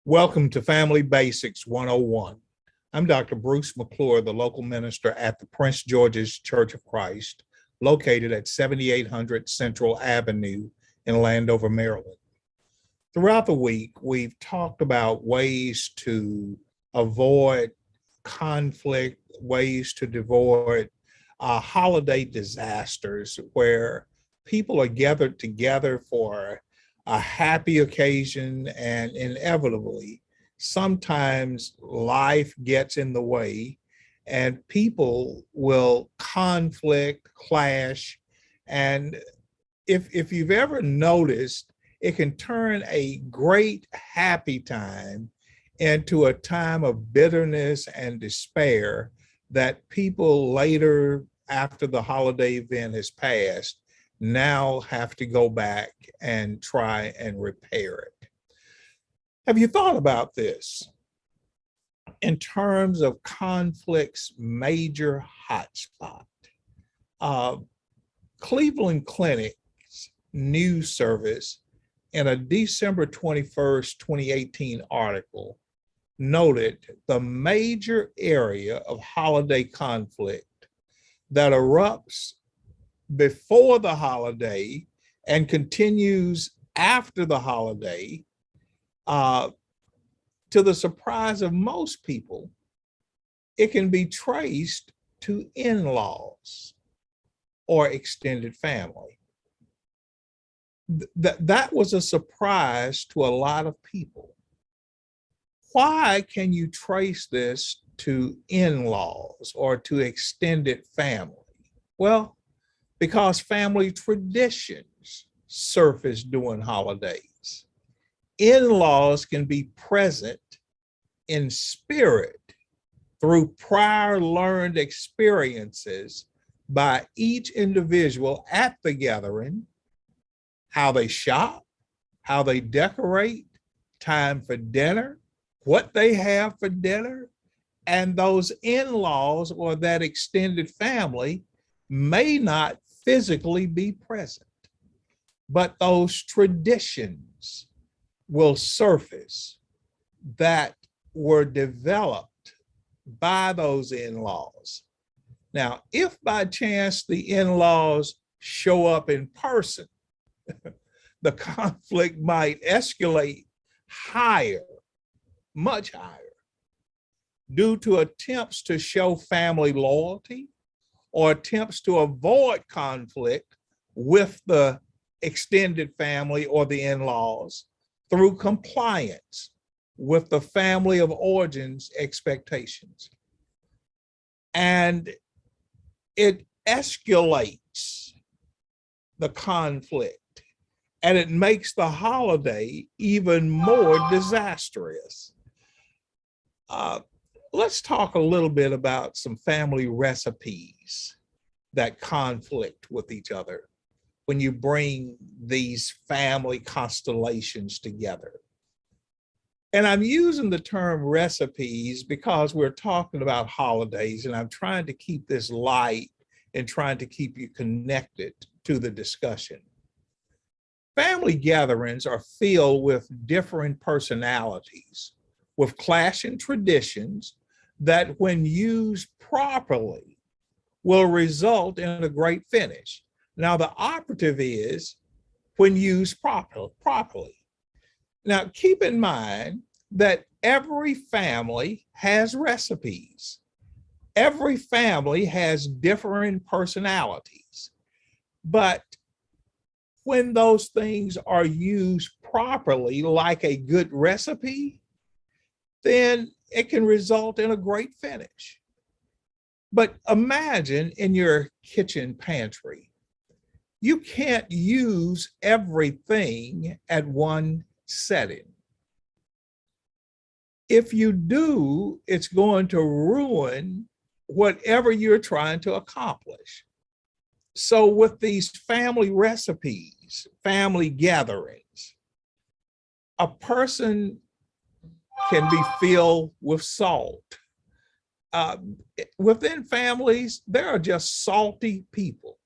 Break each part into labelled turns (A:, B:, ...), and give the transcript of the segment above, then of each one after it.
A: Welcome to Family Basics 101. I'm Dr. Bruce McClure, the local minister at the Prince George's Church of Christ, located at 7800 Central Avenue in Landover, Maryland. Throughout the week, we've talked about ways to avoid conflict, ways to avoid holiday disasters where people are gathered together for a happy occasion, and inevitably, sometimes life gets in the way and people will conflict, clash. And if you've ever noticed, it can turn a great happy time into a time of bitterness and despair that people later, after the holiday event has passed, now have to go back and try and repair it. Have you thought about this in terms of conflict's major hotspot? Cleveland Clinic's news service, in a December 21st, 2018 article, noted the major area of holiday conflict that erupts before the holiday and continues after the holiday. To the surprise of most people, it can be traced to in-laws or extended family. That was a surprise to a lot of people. Why can you trace this to in-laws or to extended family? Well, because family traditions surface during holidays. In-laws can be present in spirit through prior learned experiences by each individual at the gathering, how they shop, how they decorate, time for dinner, what they have for dinner, and those in-laws or that extended family may not physically be present, but those traditions will surface that were developed by those in-laws. Now, if by chance the in-laws show up in person, the conflict might escalate higher, much higher, due to attempts to show family loyalty or attempts to avoid conflict with the extended family or the in-laws through compliance with the family of origin's expectations. And it escalates the conflict and it makes the holiday even more disastrous. Let's talk a little bit about some family recipes that conflict with each other when you bring these family constellations together. And I'm using the term recipes because we're talking about holidays, and I'm trying to keep this light and trying to keep you connected to the discussion. Family gatherings are filled with different personalities, with clashing traditions that, when used properly, will result in a great finish. Now, the operative is when used properly. Now, keep in mind that every family has recipes. Every family has different personalities. But when those things are used properly, like a good recipe, then it can result in a great finish. But imagine in your kitchen pantry, you can't use everything at one setting. If you do, it's going to ruin whatever you're trying to accomplish. So with these family recipes, family gatherings, a person can be filled with salt. Within families, there are just salty people.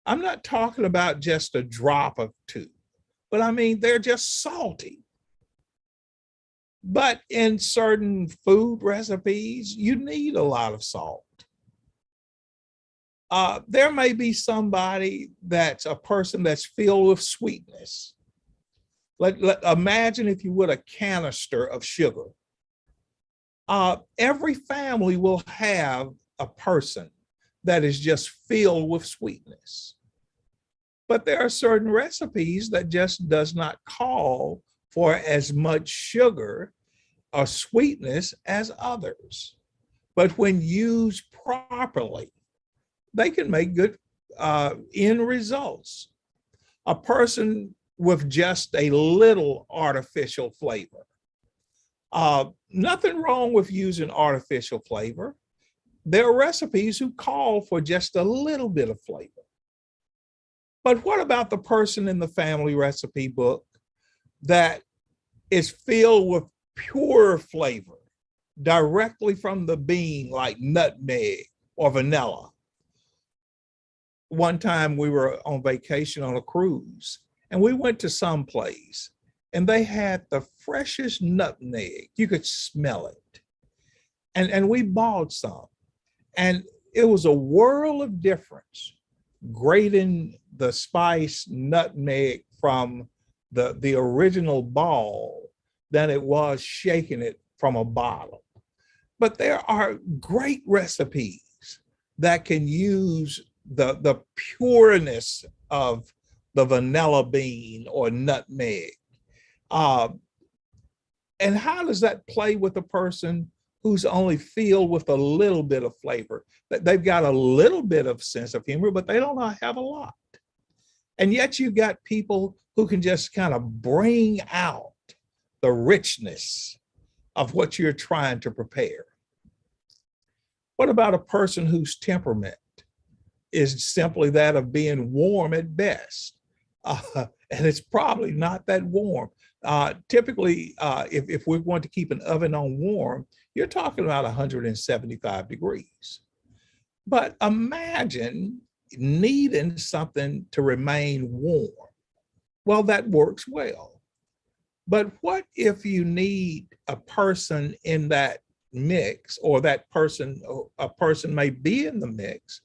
A: I'm not talking about just a drop of two, but I mean, they're just salty. But in certain food recipes, you need a lot of salt. There may be somebody that's a person that's filled with sweetness. Imagine, if you would, a canister of sugar. Every family will have a person that is just filled with sweetness. But there are certain recipes that just does not call for as much sugar or sweetness as others. But when used properly, they can make good end results. A person with just a little artificial flavor. Nothing wrong with using artificial flavor. There are recipes who call for just a little bit of flavor. But what about the person in the family recipe book that is filled with pure flavor directly from the bean, like nutmeg or vanilla? One time we were on vacation on a cruise, and we went to some place, and they had the freshest nutmeg. You could smell it. And we bought some. And it was a world of difference grating the spice nutmeg from the original ball than it was shaking it from a bottle. But there are great recipes that can use the pureness of the vanilla bean or nutmeg. And how does that play with a person who's only filled with a little bit of flavor? That they've got a little bit of sense of humor, but they don't have a lot. And yet you got people who can just kind of bring out the richness of what you're trying to prepare. What about a person whose temperament is simply that of being warm at best? And it's probably not that warm. Typically, if we're going to keep an oven on warm, you're talking about 175 degrees. But imagine needing something to remain warm. Well, that works well. But what if you need a person in that mix, or that person, a person may be in the mix,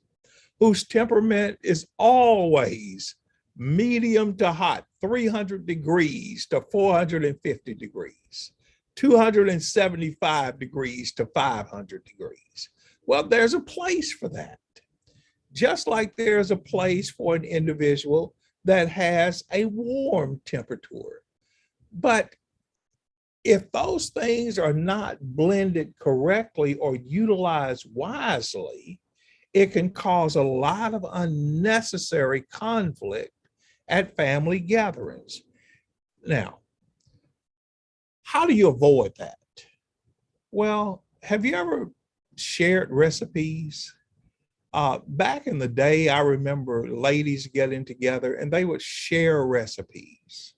A: whose temperament is always medium to hot, 300 degrees to 450 degrees, 275 degrees to 500 degrees. Well, there's a place for that. Just like there's a place for an individual that has a warm temperature. But if those things are not blended correctly or utilized wisely, it can cause a lot of unnecessary conflict at family gatherings. Now, how do you avoid that? Well, have you ever shared recipes? Back in the day, I remember ladies getting together and they would share recipes.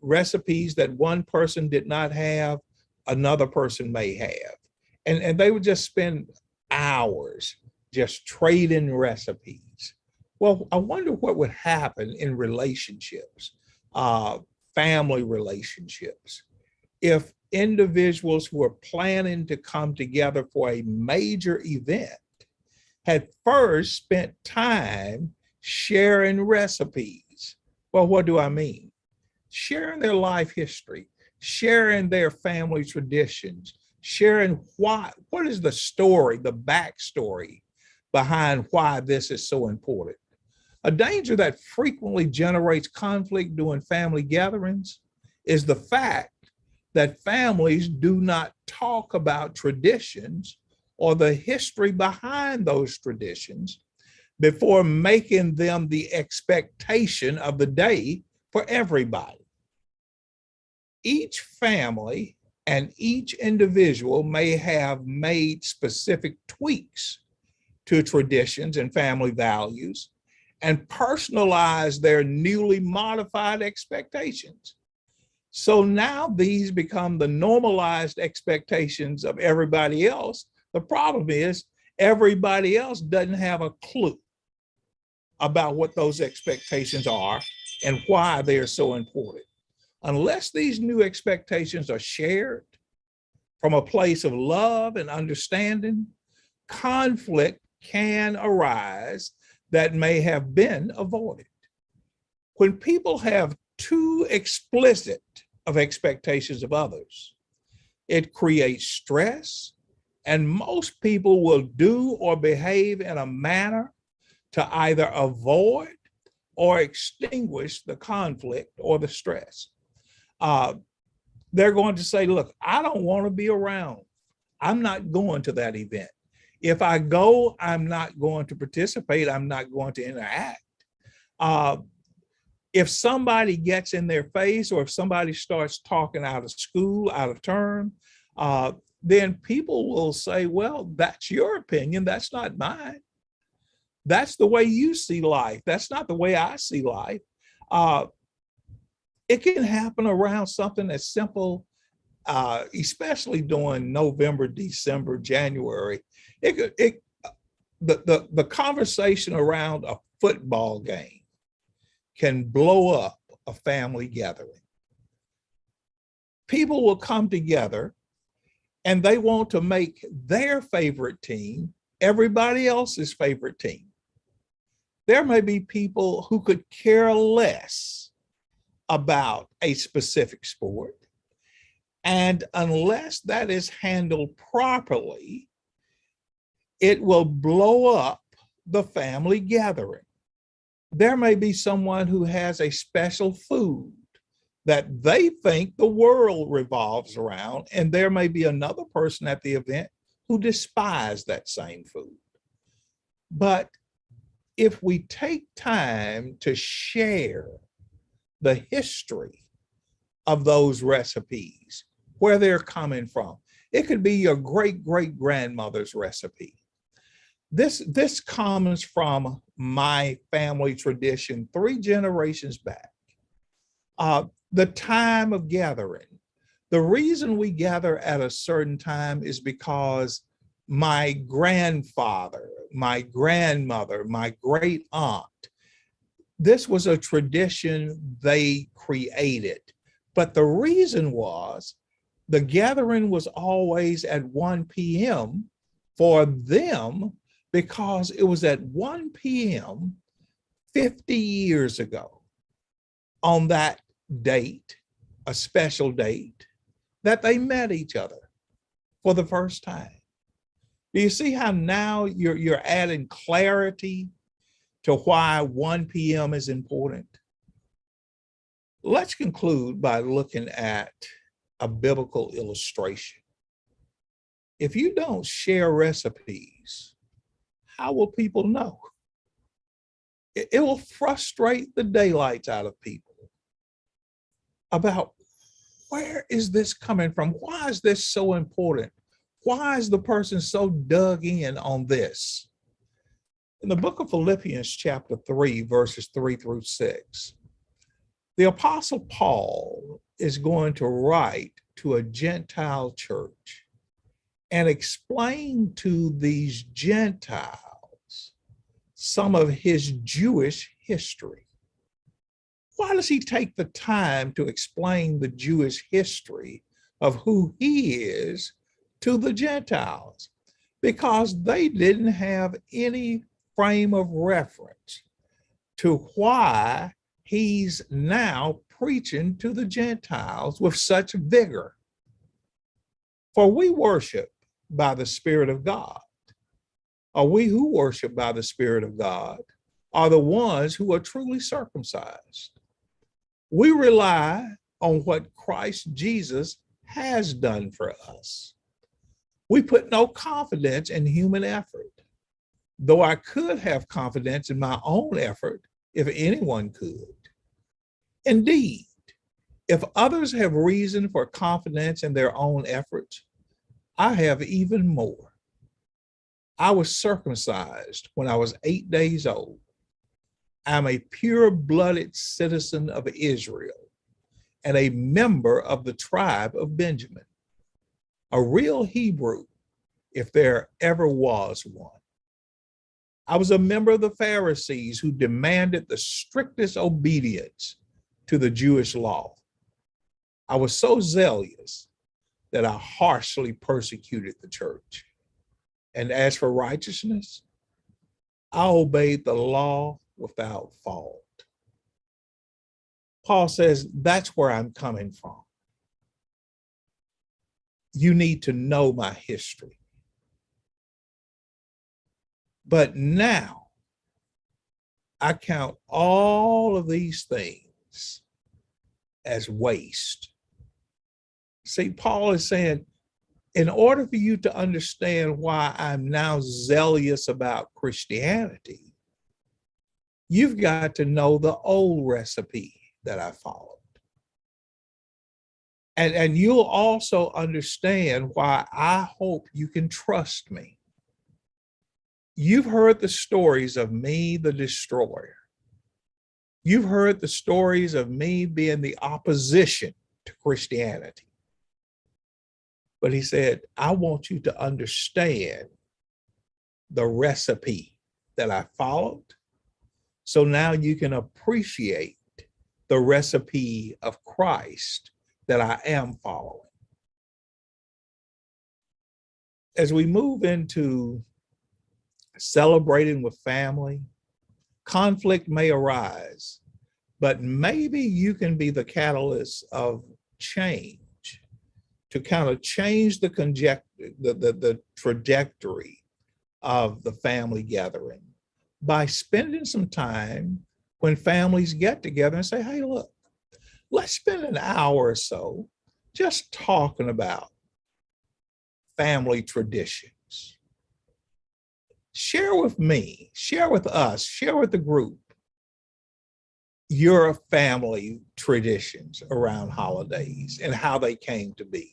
A: Recipes that one person did not have, another person may have. And they would just spend hours just trading recipes. Well, I wonder what would happen in relationships, family relationships, if individuals who are planning to come together for a major event had first spent time sharing recipes. Well, what do I mean? Sharing their life history, sharing their family traditions, sharing what is the story, the backstory behind why this is so important. A danger that frequently generates conflict during family gatherings is the fact that families do not talk about traditions or the history behind those traditions before making them the expectation of the day for everybody. Each family and each individual may have made specific tweaks to traditions and family values and personalize their newly modified expectations. So now these become the normalized expectations of everybody else. The problem is everybody else doesn't have a clue about what those expectations are and why they are so important. Unless these new expectations are shared from a place of love and understanding, conflict can arise that may have been avoided. When people have too explicit of expectations of others, it creates stress, and most people will do or behave in a manner to either avoid or extinguish the conflict or the stress. They're going to say, look, I don't want to be around. I'm not going to that event. If I go, I'm not going to participate. I'm not going to interact. If somebody gets in their face, or if somebody starts talking out of school, out of turn, then people will say, well, that's your opinion. That's not mine. That's the way you see life. That's not the way I see life. It can happen around something as simple, especially during November, December, January. The conversation around a football game can blow up a family gathering. People will come together and they want to make their favorite team everybody else's favorite team. There may be people who could care less about a specific sport. And unless that is handled properly, it will blow up the family gathering. There may be someone who has a special food that they think the world revolves around, and there may be another person at the event who despises that same food. But if we take time to share the history of those recipes, where they're coming from, it could be your great-great-grandmother's recipe. This comes from my family tradition 3 generations back. The time of gathering. The reason we gather at a certain time is because my grandfather, my grandmother, my great aunt, this was a tradition they created. But the reason was the gathering was always at 1 p.m. for them, because it was at 1 p.m. 50 years ago, on that date, a special date, that they met each other for the first time. Do you see how now you're adding clarity to why 1 p.m. is important? Let's conclude by looking at a biblical illustration. If you don't share recipes, how will people know? It will frustrate the daylights out of people about, where is this coming from? Why is this so important? Why is the person so dug in on this? In the book of Philippians chapter 3, verses 3 through 6, the Apostle Paul is going to write to a Gentile church and explain to these Gentiles some of his Jewish history. Why does he take the time to explain the Jewish history of who he is to the Gentiles? Because they didn't have any frame of reference to why he's now preaching to the Gentiles with such vigor. For we worship by the Spirit of God. Or we who worship by the Spirit of God are the ones who are truly circumcised. We rely on what Christ Jesus has done for us. We put no confidence in human effort, though I could have confidence in my own effort if anyone could. Indeed, if others have reason for confidence in their own efforts, I have even more. I was circumcised when I was 8 days old. I'm a pure-blooded citizen of Israel and a member of the tribe of Benjamin, a real Hebrew, if there ever was one. I was a member of the Pharisees who demanded the strictest obedience to the Jewish law. I was so zealous that I harshly persecuted the church. And as for righteousness, I obeyed the law without fault. Paul says, that's where I'm coming from. You need to know my history. But now I count all of these things as waste. See, Paul is saying, in order for you to understand why I'm now zealous about Christianity, you've got to know the old recipe that I followed. And you'll also understand why I hope you can trust me. You've heard the stories of me, the destroyer. You've heard the stories of me being the opposition to Christianity. But he said, I want you to understand the recipe that I followed. So now you can appreciate the recipe of Christ that I am following. As we move into celebrating with family, conflict may arise, but maybe you can be the catalyst of change to kind of change the trajectory of the family gathering by spending some time when families get together and say, hey, look, let's spend an hour or so just talking about family traditions. Share with me, share with us, share with the group your family traditions around holidays and how they came to be.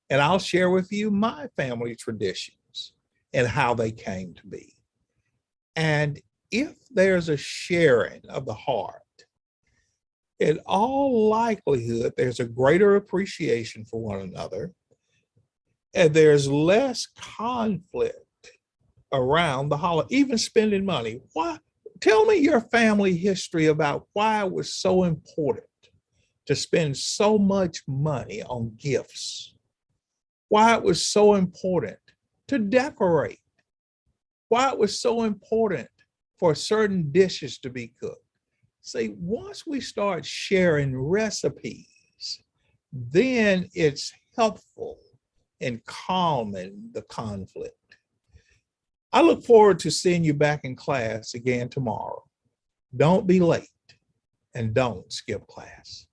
A: And I'll share with you my family traditions and how they came to be. And if there's a sharing of the heart, in all likelihood, there's a greater appreciation for one another, and there's less conflict around the holiday, even spending money. Why? Tell me your family history about why it was so important to spend so much money on gifts, why it was so important to decorate, why it was so important for certain dishes to be cooked. See, once we start sharing recipes, then it's helpful in calming the conflict. I look forward to seeing you back in class again tomorrow. Don't be late and don't skip class.